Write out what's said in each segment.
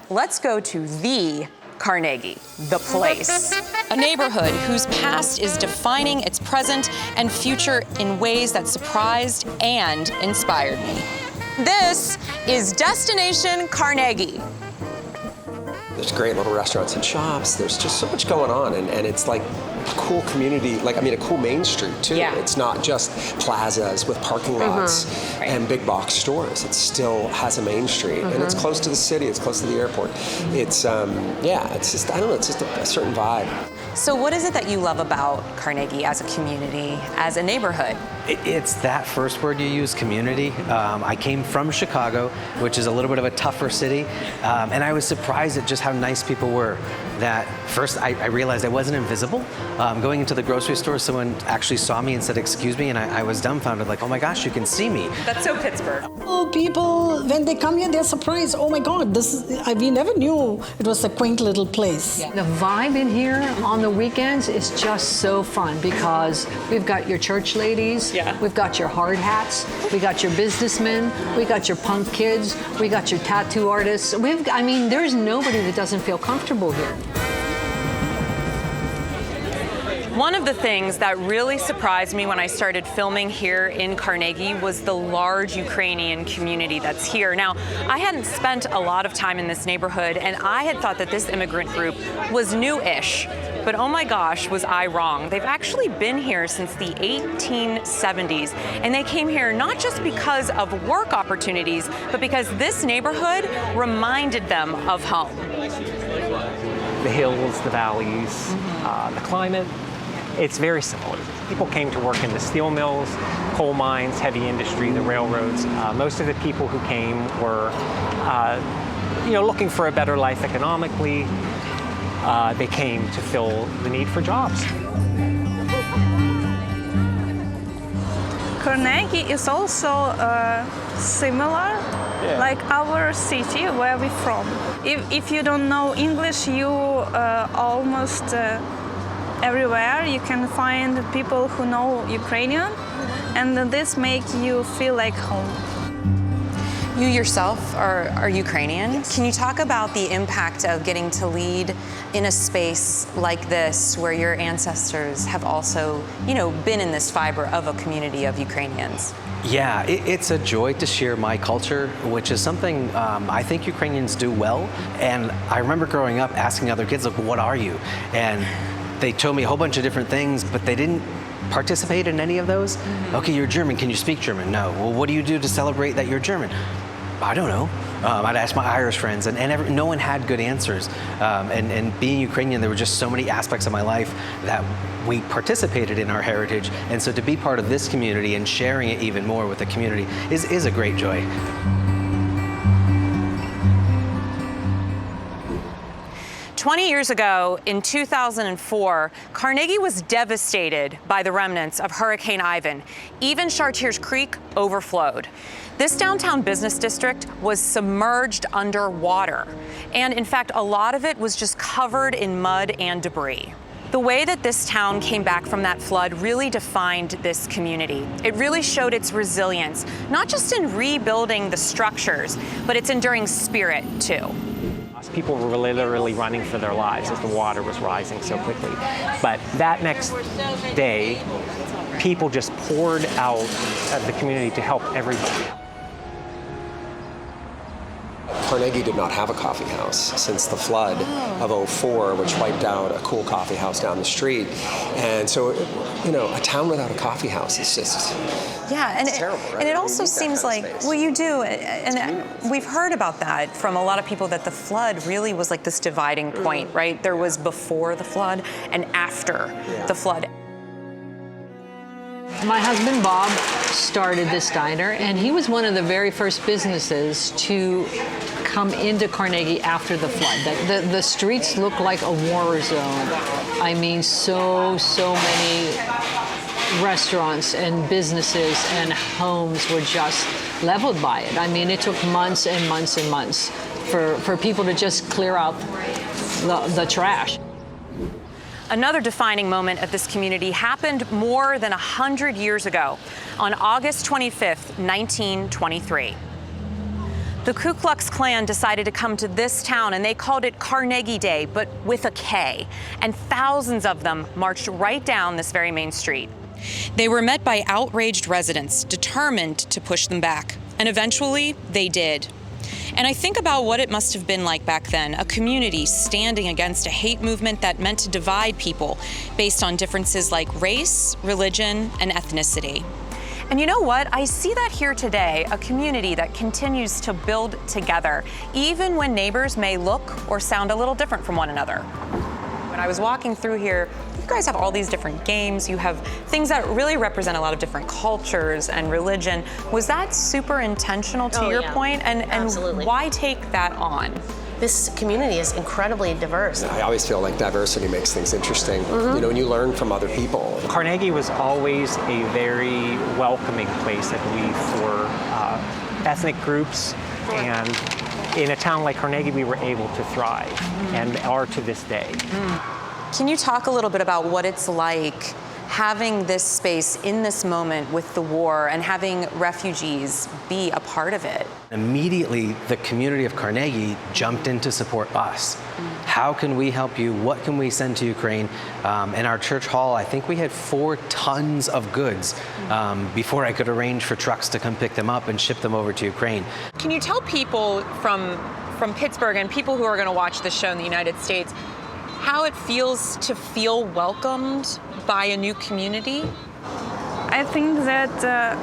let's go to the Carnegie, the place. A neighborhood whose past is defining its present and future in ways that surprised and inspired me. This is Destination Carnegie. There's great little restaurants and shops. There's just so much going on, and it's like a cool community, a cool main street too. Yeah. It's not just plazas with parking lots and big box stores. It still has a main street, and it's close to the city. It's close to the airport. It's it's just, I don't know, it's just a certain vibe. So what is it that you love about Carnegie as a community, as a neighborhood? It's that first word you use, community. I came from Chicago, which is a little bit of a tougher city, and I was surprised at just how nice people were. That first, I realized I wasn't invisible. Going into the grocery store, someone actually saw me and said, "Excuse me," and I was dumbfounded, like, "Oh my gosh, you can see me." That's so Pittsburgh. People, when they come here, they're surprised. Oh my God, we never knew it was a quaint little place. The vibe in here on the weekends is just so fun because we've got your church ladies, we've got your hard hats, we got your businessmen, we got your punk kids, we got your tattoo artists. There's nobody that doesn't feel comfortable here. One of the things that really surprised me when I started filming here in Carnegie was the large Ukrainian community that's here. Now, I hadn't spent a lot of time in this neighborhood, and I had thought that this immigrant group was new-ish. But oh my gosh, was I wrong. They've actually been here since the 1870s, and they came here not just because of work opportunities, but because this neighborhood reminded them of home. The hills, the valleys, the climate. It's very similar. People came to work in the steel mills, coal mines, heavy industry, the railroads. Most of the people who came were, looking for a better life economically. They came to fill the need for jobs. Carnegie is also similar, like our city where we're from. If you don't know English, you almost everywhere you can find people who know Ukrainian, and this makes you feel like home. You yourself are Ukrainian. Yes. Can you talk about the impact of getting to lead in a space like this where your ancestors have also, been in this fiber of a community of Ukrainians? Yeah, it's a joy to share my culture, which is something I think Ukrainians do well. And I remember growing up asking other kids, like, what are you? And they told me a whole bunch of different things, but they didn't participate in any of those. Okay, you're German. Can you speak German? No. Well, what do you do to celebrate that you're German? I don't know. I'd ask my Irish friends, and no one had good answers. And being Ukrainian, there were just so many aspects of my life that we participated in our heritage. And so to be part of this community and sharing it even more with the community is a great joy. "20 years ago, in 2004, Carnegie was devastated by the remnants of Hurricane Ivan. Even Chartiers Creek overflowed. This downtown business district was submerged underwater. And in fact, a lot of it was just covered in mud and debris. The way that this town came back from that flood really defined this community. It really showed its resilience, not just in rebuilding the structures, but its enduring spirit too. People were literally running for their lives as the water was rising so quickly. But that next day, people just poured out of the community to help everybody. Carnegie did not have a coffee house since the flood of '04, which wiped out a cool coffee house down the street. And so, a town without a coffee house is just terrible, right? And it also seems like, well, you do, and we've heard about that from a lot of people, that the flood really was like this dividing point, right? There was before the flood and after the flood. My husband, Bob, started this diner, and he was one of the very first businesses to come into Carnegie after the flood. The streets look like a war zone. I mean, so many restaurants and businesses and homes were just leveled by it. I mean, it took months and months and months for people to just clear out the trash. Another defining moment of this community happened more than 100 years ago, on August 25th, 1923. The Ku Klux Klan decided to come to this town, and they called it Carnegie Day, but with a K. And thousands of them marched right down this very main street. They were met by outraged residents, determined to push them back. And eventually, they did. And I think about what it must have been like back then, a community standing against a hate movement that meant to divide people based on differences like race, religion, and ethnicity. And you know what? I see that here today, a community that continues to build together, even when neighbors may look or sound a little different from one another. When I was walking through here, you guys have all these different games. You have things that really represent a lot of different cultures and religion. Was that super intentional to your point? And Absolutely. Why take that on? This community is incredibly diverse. I always feel like diversity makes things interesting. You know, and you learn from other people. Carnegie was always a very welcoming place, I believe, for ethnic groups. And in a town like Carnegie, we were able to thrive and are to this day. Can you talk a little bit about what it's like having this space in this moment with the war and having refugees be a part of it? Immediately, the community of Carnegie jumped in to support us. How can we help you? What can we send to Ukraine? In our church hall, I think we had 4 tons of goods before I could arrange for trucks to come pick them up and ship them over to Ukraine. Can you tell people from Pittsburgh and people who are going to watch this show in the United States how it feels to feel welcomed by a new community? I think that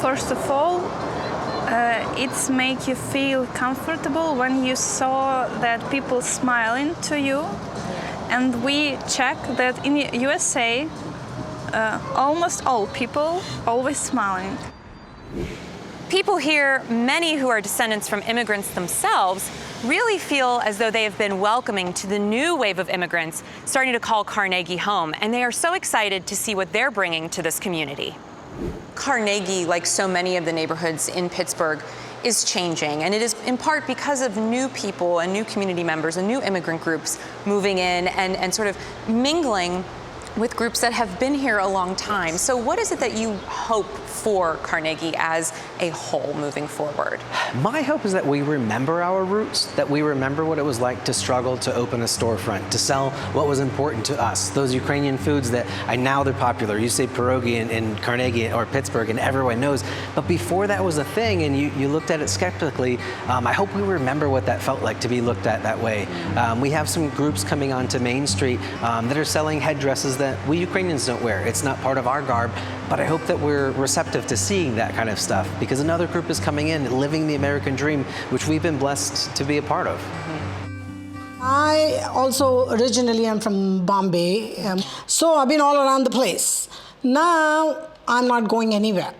first of all, it's make you feel comfortable when you saw that people smiling to you, and we check that in USA, almost all people always smiling. People here, many who are descendants from immigrants themselves, really feel as though they have been welcoming to the new wave of immigrants starting to call Carnegie home, and they are so excited to see what they're bringing to this community. Carnegie, like so many of the neighborhoods in Pittsburgh, is changing, and it is in part because of new people and new community members and new immigrant groups moving in and sort of mingling with groups that have been here a long time. So what is it that you hope for Carnegie as a whole moving forward? My hope is that we remember our roots, that we remember what it was like to struggle to open a storefront, to sell what was important to us, those Ukrainian foods that now they're popular. You say pierogi in Carnegie or Pittsburgh and everyone knows, but before that was a thing and you looked at it skeptically, I hope we remember what that felt like to be looked at that way. We have some groups coming onto Main Street that are selling headdresses that we Ukrainians don't wear. It's not part of our garb, but I hope that we're receptive to seeing that kind of stuff because another group is coming in, living the American dream, which we've been blessed to be a part of. I also originally am from Bombay, so I've been all around the place. Now I'm not going anywhere.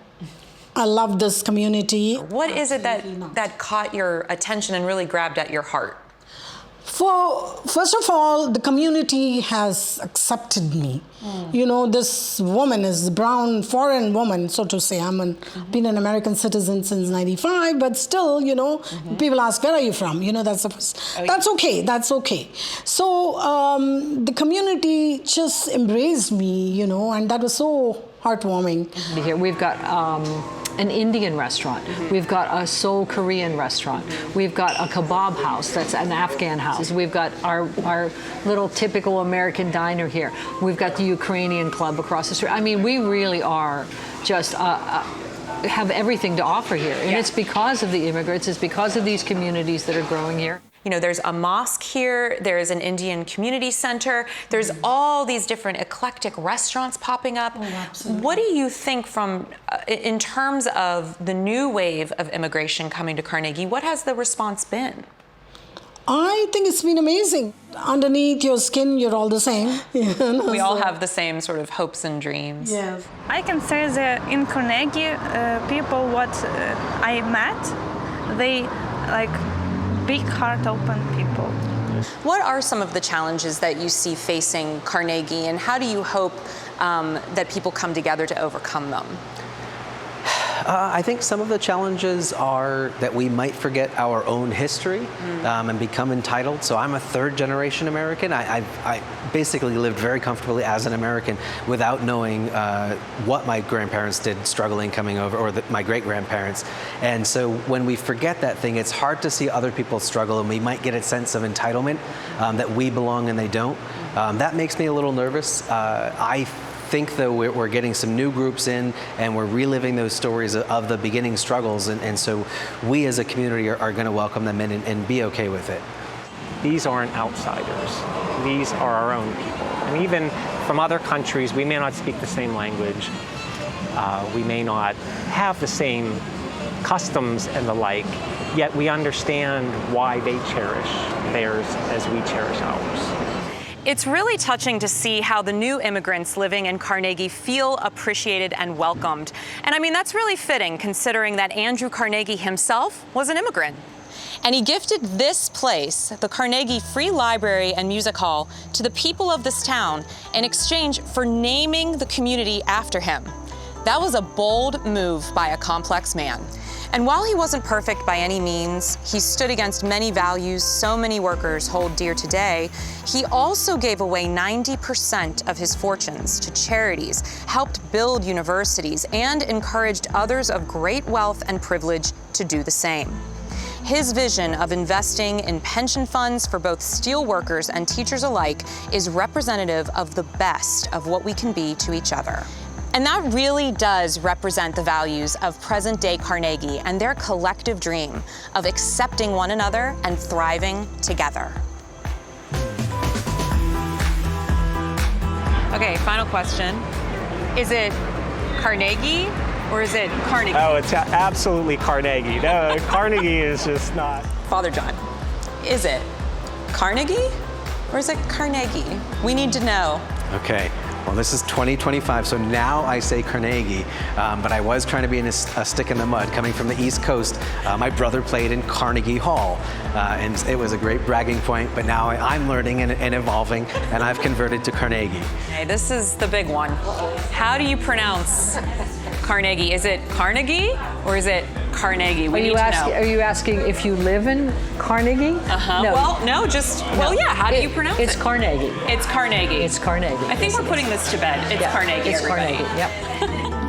I love this community. What is it that caught your attention and really grabbed at your heart? First of all, the community has accepted me. You know, this woman is a brown foreign woman, so to say. Been an American citizen since '95, but still, you know, people ask, where are you from? You know, that's okay, that's okay. So the community just embraced me, you know, and that was so heartwarming. Here we've got an Indian restaurant. We've got a Seoul Korean restaurant. We've got a kebab house that's an Afghan house. We've got our little typical American diner here. We've got the Ukrainian club across the street. I mean, we really are just have everything to offer here. And it's because of the immigrants. It's because of these communities that are growing here. You know, there's a mosque here, there's an Indian community center, there's all these different eclectic restaurants popping up. Oh, absolutely. What do you think from, in terms of the new wave of immigration coming to Carnegie, what has the response been? I think it's been amazing. Underneath your skin, you're all the same. You know, We all have the same sort of hopes and dreams. Yes. I can say that in Carnegie, people what I met, they like big heart open people. What are some of the challenges that you see facing Carnegie, and how do you hope that people come together to overcome them? I think some of the challenges are that we might forget our own history and become entitled. So I'm a third-generation American. I basically lived very comfortably as an American without knowing what my grandparents did struggling coming over, or my great-grandparents. And so when we forget that thing, it's hard to see other people struggle, and we might get a sense of entitlement that we belong and they don't. That makes me a little nervous. I think, though, we're getting some new groups in, and we're reliving those stories of the beginning struggles, and so we as a community are going to welcome them in and be okay with it. These aren't outsiders. These are our own people. And even from other countries, we may not speak the same language. We may not have the same customs and the like, yet we understand why they cherish theirs as we cherish ours. It's really touching to see how the new immigrants living in Carnegie feel appreciated and welcomed. And I mean, that's really fitting considering that Andrew Carnegie himself was an immigrant. And he gifted this place, the Carnegie Free Library and Music Hall, to the people of this town in exchange for naming the community after him. That was a bold move by a complex man. And while he wasn't perfect by any means, he stood against many values so many workers hold dear today. He also gave away 90% of his fortunes to charities, helped build universities, and encouraged others of great wealth and privilege to do the same. His vision of investing in pension funds for both steel workers and teachers alike is representative of the best of what we can be to each other. And that really does represent the values of present-day Carnegie and their collective dream of accepting one another and thriving together. Okay, final question. Is it Carnegie or is it Carnegie? Oh, it's absolutely Carnegie. No, Carnegie is just not. Father John, is it Carnegie or is it Carnegie? We need to know. Okay. Well, this is 2025, so now I say Carnegie, but I was trying to be a stick in the mud. Coming from the East Coast, my brother played in Carnegie Hall, and it was a great bragging point, but now I'm learning and evolving, and I've converted to Carnegie. Okay, this is the big one. How do you pronounce Carnegie? Is it Carnegie or is it Carnegie? We need to know. Are you asking if you live in Carnegie? Uh-huh. No. Well, no, just, well, yeah, how do you pronounce it? It's Carnegie. It's Carnegie. It's Carnegie. I think we're putting this to bed. It's Carnegie, It's everybody. Carnegie, yep.